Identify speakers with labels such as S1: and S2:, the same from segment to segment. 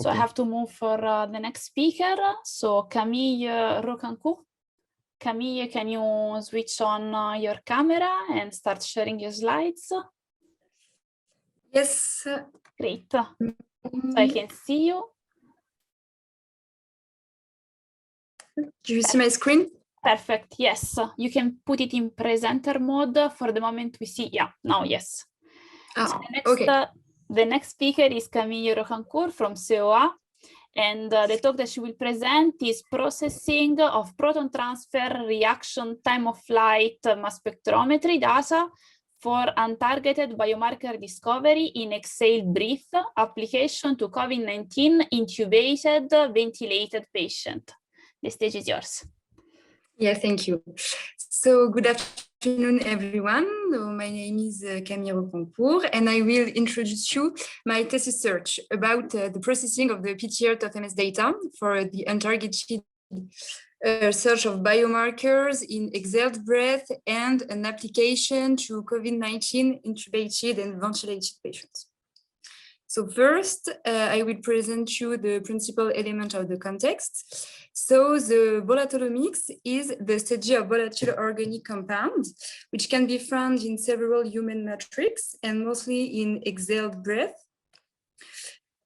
S1: So I have to move for the next speaker. So Camille Roquencourt. Camille, can you switch on your camera and start sharing your slides?
S2: Yes.
S1: Great. So I can see you.
S2: Do you see my screen?
S1: Perfect. Yes. You can put it in presenter mode. For the moment we see, yeah, now yes. So the next speaker is Camille Roquencourt from COA. And the talk that she will present is processing of proton transfer reaction time of flight mass spectrometry data for untargeted biomarker discovery in exhaled breath application to COVID-19 intubated ventilated patient. The stage is yours.
S2: Yeah, thank you. So good afternoon, everyone. My name is Camille Roquencourt, and I will introduce you my thesis search about the processing of the PTR-TOF-MS data for the untargeted search of biomarkers in exhaled breath and an application to COVID-19 intubated and ventilated patients. So first, I will present you the principal element of the context. So the volatolomics is the study of volatile organic compounds, which can be found in several human matrix and mostly in exhaled breath.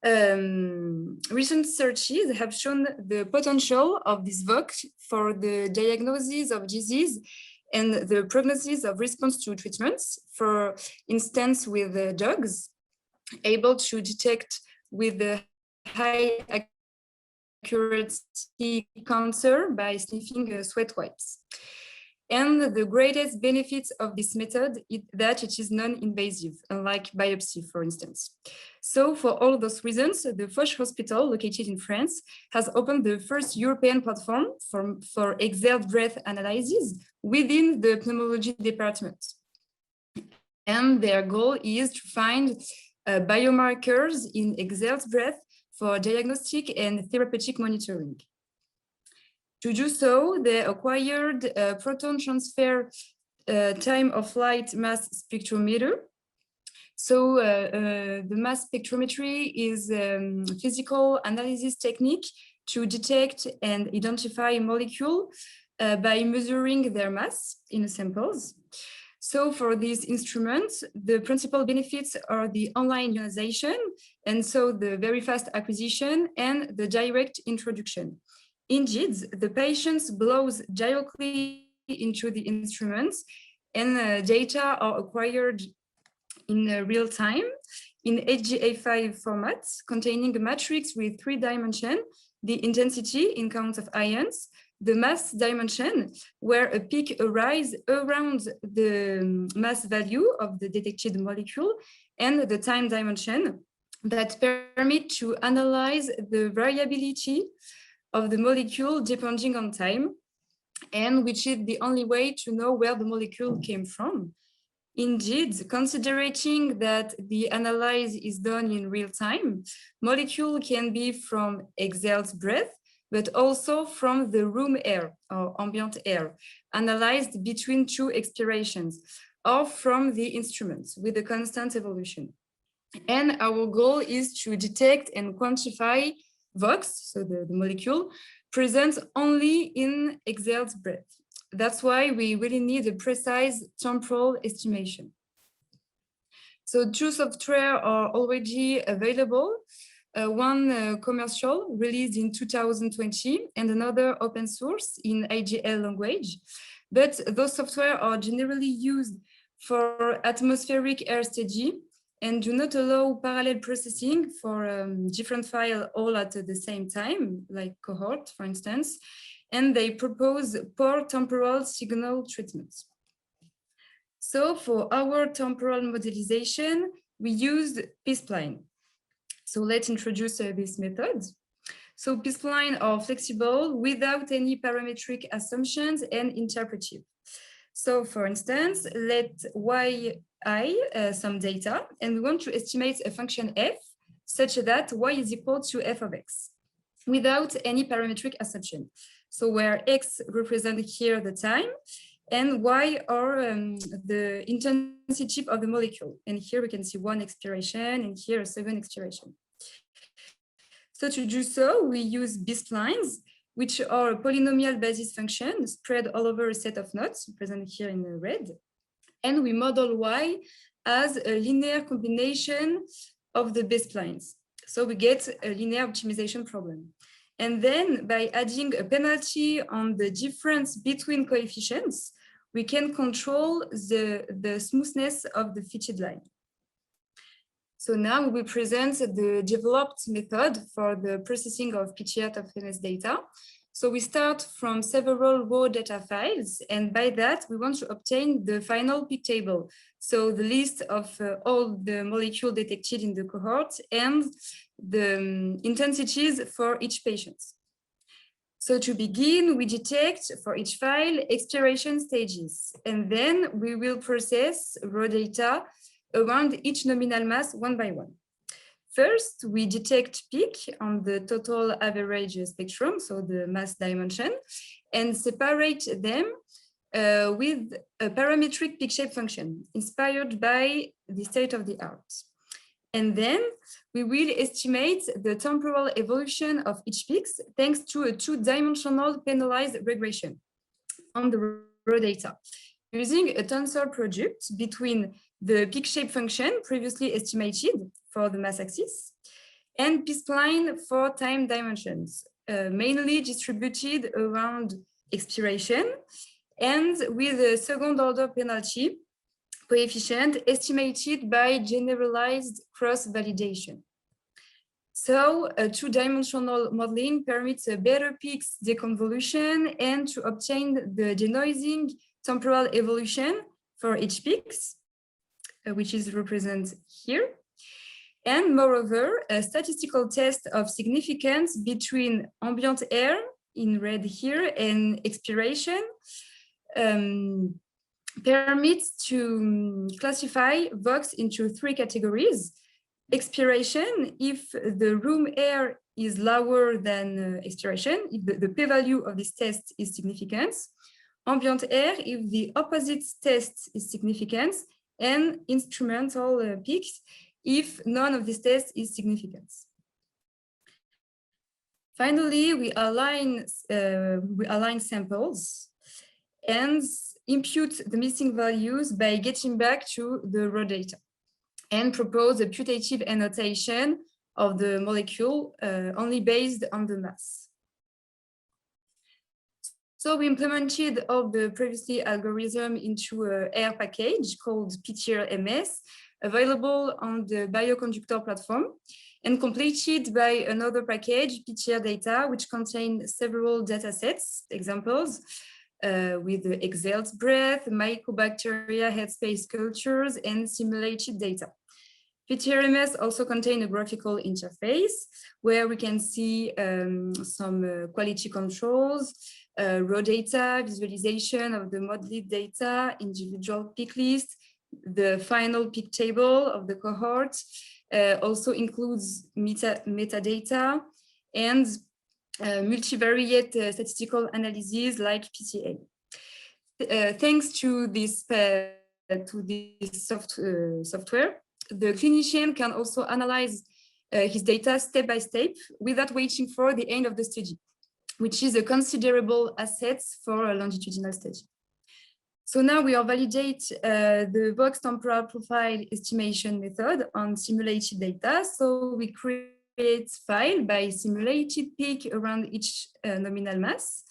S2: Recent searches have shown the potential of this VOC for the diagnosis of disease and the prognosis of response to treatments, for instance, with dogs, able to detect with the high accuracy cancer by sniffing sweat wipes. And the greatest benefits of this method is that it is non-invasive, unlike biopsy, for instance. So for all those reasons, the Foch Hospital, located in France, has opened the first European platform for exhaled breath analysis within the pneumology department. And their goal is to find biomarkers in exhaled breath for diagnostic and therapeutic monitoring. To do so, they acquired a proton transfer time of flight mass spectrometer. So the mass spectrometry is a physical analysis technique to detect and identify molecules by measuring their mass in samples. So for these instruments, the principal benefits are the online ionization, and so the very fast acquisition and the direct introduction. Indeed, the patients blows directly into the instruments, and data are acquired in real time in HGA5 format, containing a matrix with 3 dimensions, the intensity in count of ions, the mass dimension, where a peak arises around the mass value of the detected molecule, and the time dimension that permit to analyze the variability of the molecule depending on time, and which is the only way to know where the molecule came from. Indeed, considering that the analysis is done in real time, molecule can be from exhaled breath, but also from the room air or ambient air, analyzed between 2 expirations, or from the instruments with a constant evolution. And our goal is to detect and quantify VOX, so the molecule, present only in exhaled breath. That's why we really need a precise temporal estimation. So 2 software are already available. One commercial released in 2020 and another open source in AGL language. But those software are generally used for atmospheric air study and do not allow parallel processing for different files all at the same time, like cohort, for instance, and they propose poor temporal signal treatments. So for our temporal modelization, we used P-spline. So let's introduce this method. So P-spline are flexible without any parametric assumptions and interpretive. So for instance, let yi some data, and we want to estimate a function f such that y is equal to f of x without any parametric assumption. So where x represents here the time and y are the intensity of the molecule. And here we can see 1 expiration and here a 2nd expiration. So to do so, we use B-splines, which are a polynomial basis function spread all over a set of nodes, presented here in red. And we model Y as a linear combination of the B-splines. So we get a linear optimization problem. And then by adding a penalty on the difference between coefficients, we can control the smoothness of the fitted line. So now we will present the developed method for the processing of PTR-TOF-MS data. So we start from several raw data files, and by that we want to obtain the final peak table. So the list of all the molecules detected in the cohort and the intensities for each patient. So to begin, we detect for each file expiration stages, and then we will process raw data around each nominal mass one by one. First, we detect peak on the total average spectrum, so the mass dimension, and separate them with a parametric peak shape function inspired by the state of the art. And then we will estimate the temporal evolution of each peak thanks to a two-dimensional penalized regression on the raw data, using a tensor product between the peak shape function previously estimated for the mass axis and p-spline for time dimensions, mainly distributed around expiration and with a second order penalty coefficient estimated by generalized cross-validation. So a two-dimensional modeling permits a better peaks deconvolution and to obtain the denoising temporal evolution for each peaks, which is represented here. And moreover, a statistical test of significance between ambient air in red here and expiration permits to classify VOX into three categories. Expiration, if the room air is lower than expiration, if the p-value of this test is significant. Ambient air, if the opposite test is significant, and instrumental peaks, if none of these tests is significant. Finally, we align samples and impute the missing values by getting back to the raw data and propose a putative annotation of the molecule only based on the mass. So we implemented all the previously algorithm into an air package called PTR-MS, available on the bioconductor platform, and completed by another package, PTR data, which contains several data sets, examples, with the exhaled breath, mycobacteria headspace cultures, and simulated data. PTR-MS also contains a graphical interface where we can see some quality controls, raw data, visualization of the modeled data, individual peak list, the final peak table of the cohort, also includes metadata and multivariate statistical analyses like PCA. Thanks to this software, the clinician can also analyze his data step by step without waiting for the end of the study, which is a considerable asset for a longitudinal study. So now we will validate the VOX temporal profile estimation method on simulated data. So we create file by simulated peak around each nominal mass.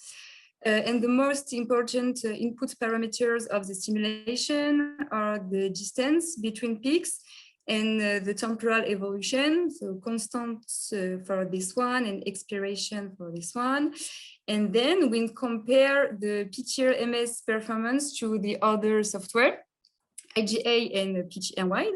S2: And the most important input parameters of the simulation are the distance between peaks and the temporal evolution, so constant for this one and expiration for this one. And then we compare the PTR-MS performance to the other software, IGA and PTR-wide,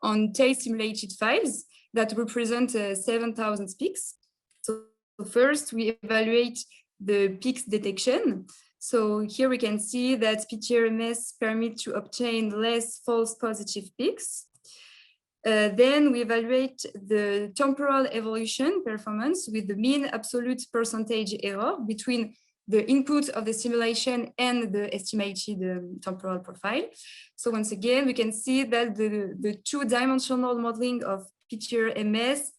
S2: on tail simulated files that represent 7,000 peaks. So first we evaluate the peaks detection. So here we can see that PTR-MS permits to obtain less false positive peaks. Then we evaluate the temporal evolution performance with the mean absolute percentage error between the input of the simulation and the estimated temporal profile. So once again, we can see that the two-dimensional modeling of PTR-MS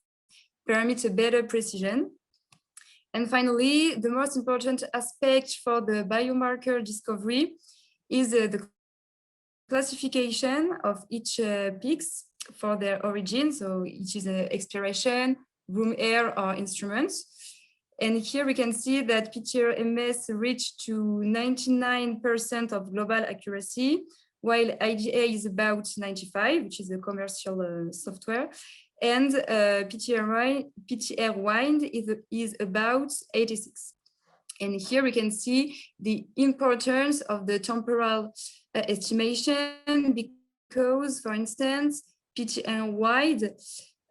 S2: permits a better precision. And finally, the most important aspect for the biomarker discovery is the classification of each peaks for their origin. So each is an expiration, room air, or instruments. And here we can see that PTR-MS reached to 99% of global accuracy, while IGA is about 95, which is a commercial software. And PTR-Wind is about 86. And here we can see the importance of the temporal estimation, because, for instance, PTR-Wind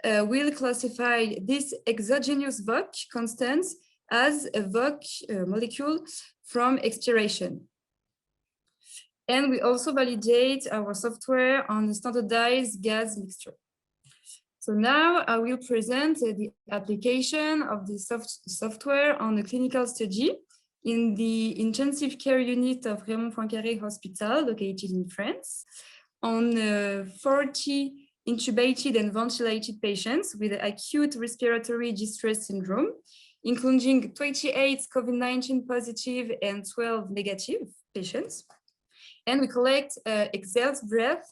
S2: will classify this exogenous VOC constant as a VOC molecule from expiration. And we also validate our software on the standardized gas mixture. So now I will present the application of the software on a clinical study in the intensive care unit of Raymond Poincaré Hospital, located in France, on 40 intubated and ventilated patients with acute respiratory distress syndrome, including 28 COVID-19 positive and 12 negative patients. And we collect exhaled breath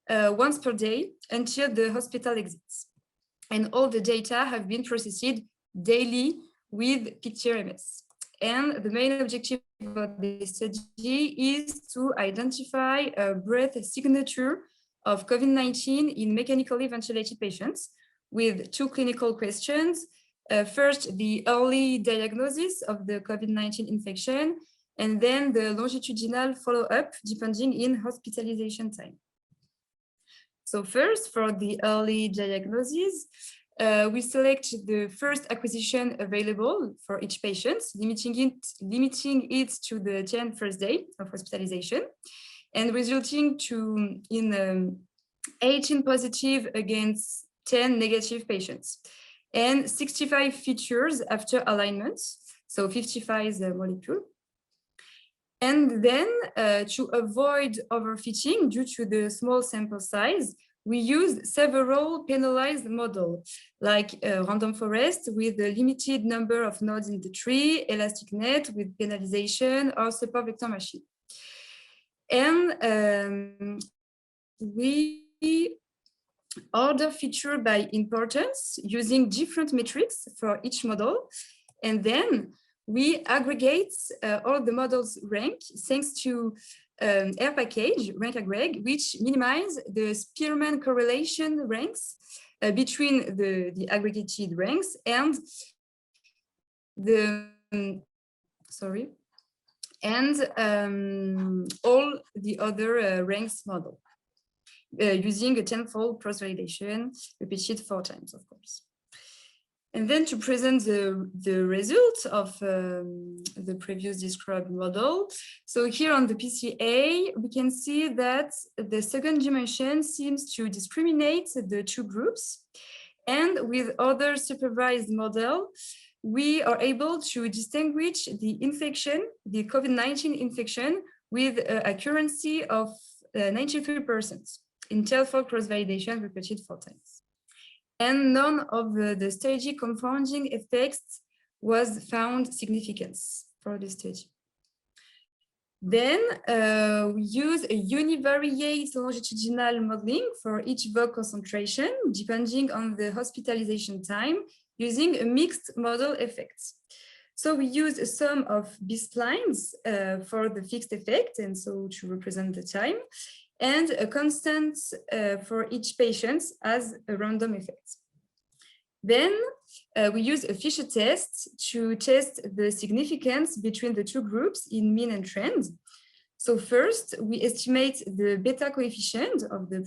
S2: once per day until the hospital exits. And all the data have been processed daily with PTR-MS. And the main objective of the study is to identify a breath signature of COVID-19 in mechanically ventilated patients with two clinical questions. First, the early diagnosis of the COVID-19 infection, and then the longitudinal follow-up depending in hospitalization time. So first, for the early diagnosis, we select the first acquisition available for each patient, limiting it to the 10th first day of hospitalization, and resulting in 18 positive against 10 negative patients, and 65 features after alignment, so 55 molecule. And then to avoid overfitting due to the small sample size, we used several penalized models, like random forest with a limited number of nodes in the tree, elastic net with penalization, or support vector machine. And we order feature by importance using different metrics for each model. And then we aggregate all the models' rank thanks to R package, rank aggreg, which minimize the Spearman correlation ranks between the aggregated ranks and the, all the other ranks model using a tenfold cross-validation repeated 4 times, of course. And then to present the results of the previous described model. So here on the PCA, we can see that the second dimension seems to discriminate the two groups. And with other supervised model, we are able to distinguish the infection, the COVID-19 infection, with accuracy of 93% in tenfold cross-validation repeated 4 times. And none of the study confounding effects was found significant for the study. Then we use a univariate longitudinal modeling for each VOC concentration, depending on the hospitalization time, using a mixed model effect. So we use a sum of B-splines for the fixed effect, and so to represent the time, and a constant for each patient as a random effect. Then we use a Fisher test to test the significance between the two groups in mean and trend. So first, we estimate the beta coefficient of the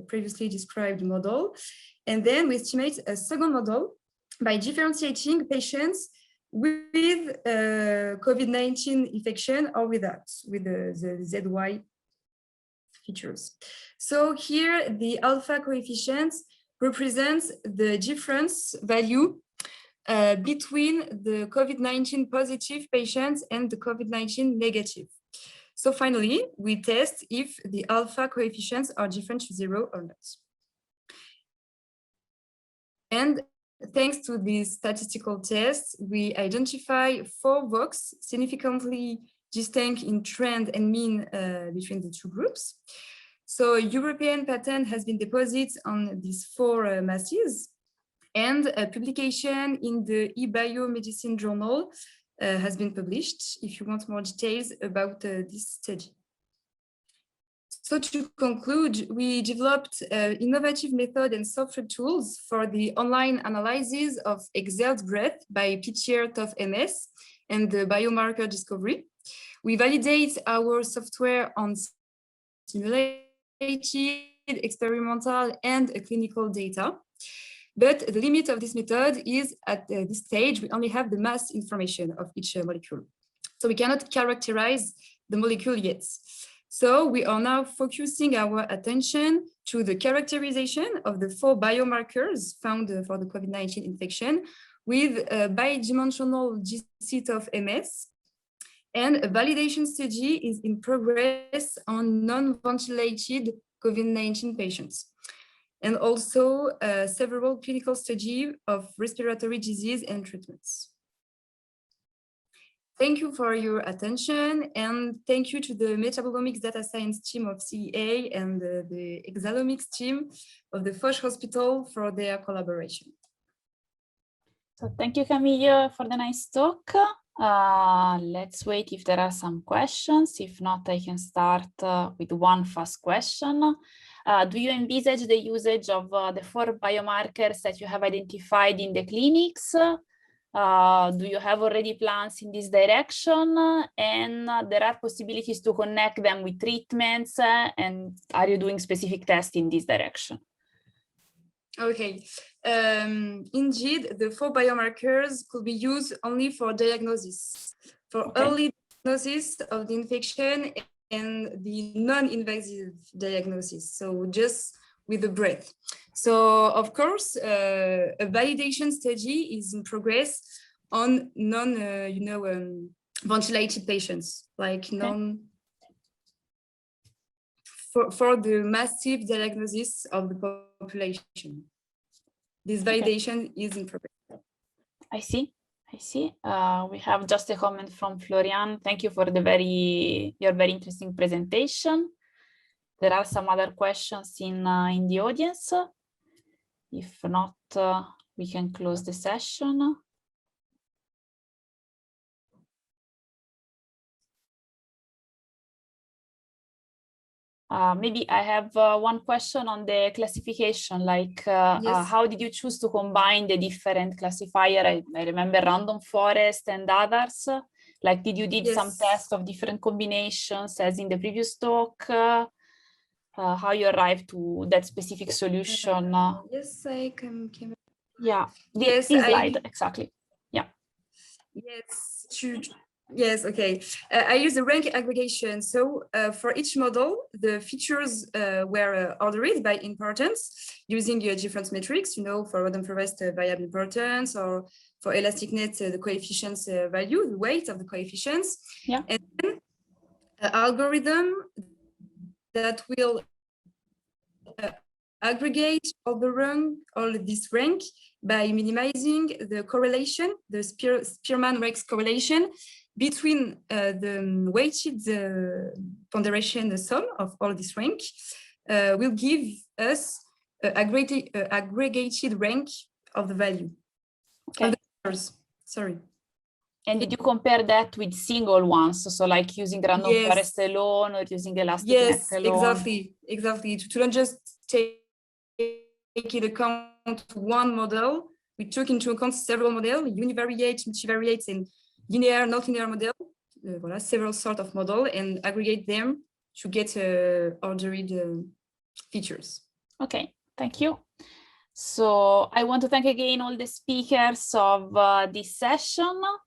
S2: previously described model, and then we estimate a second model by differentiating patients with COVID-19 infection or without, with the ZY features. So here, the alpha coefficient represents the difference value between the COVID-19 positive patients and the COVID-19 negative. So finally, we test if the alpha coefficients are different to 0 or not. And thanks to these statistical tests, we identify 4 VOCs significantly distinct in trend and mean between the 2 groups. So European patent has been deposited on these 4 masses, and a publication in the eBiomedicine journal has been published if you want more details about this study. So to conclude, we developed innovative method and software tools for the online analysis of exhaled breath by PTR-TOF-MS and the biomarker discovery. We validate our software on simulated, experimental, and clinical data. But the limit of this method is at this stage, we only have the mass information of each molecule. So we cannot characterize the molecule yet. So we are now focusing our attention to the characterization of the 4 biomarkers found for the COVID-19 infection with a bidimensional GC-TOF-MS, and a validation study is in progress on non-ventilated COVID-19 patients, and also several clinical studies of respiratory disease and treatments. Thank you for your attention, and thank you to the metabolomics data science team of CEA and the exalomics team of the Foch Hospital for their collaboration.
S1: So thank you, Camille, for the nice talk. Let's wait if there are some questions. If not, I can start with one fast question. Do you envisage the usage of the 4 biomarkers that you have identified in the clinics? Do you have already plans in this direction? And there are possibilities to connect them with treatments, and are you doing specific tests in this direction?
S2: Okay, indeed, the 4 biomarkers could be used only for diagnosis, for early diagnosis of the infection and the non-invasive diagnosis, so just with the breath. So, of course, a validation study is in progress on ventilated patients, like for the massive diagnosis of the population. This validation is in progress.
S1: I see. We have just a comment from Florian. Thank you for your very interesting presentation. There are some other questions in the audience. If not, we can close the session. Maybe I have one question on the classification, like yes. How did you choose to combine the different classifier? I remember random forest and others. Like, did you did some tests of different combinations as in the previous talk? How you arrived to that specific solution?
S2: Yes, I can.
S1: Yeah, this slide, exactly. Yeah.
S2: Yes, yes, okay. I use the rank aggregation. So for each model, the features were ordered by importance using different metrics, for random forest variable importance, or for elasticnet, the coefficients value, the weight of the coefficients.
S1: Yeah.
S2: And then an algorithm that will aggregate all this rank by minimizing the correlation, the Spearman-Rex correlation between the weighted ponderation, the sum of all this rank, will give us aggregated rank of the value.
S1: Okay.
S2: Sorry.
S1: And did you compare that with single ones? So like using random forest alone or using elasticnet alone?
S2: Yes, exactly. To not just take into account one model, we took into account several models, univariate, multivariate, and linear, not linear model, several sort of model, and aggregate them to get ordered features.
S1: Okay, thank you. So I want to thank again all the speakers of this session.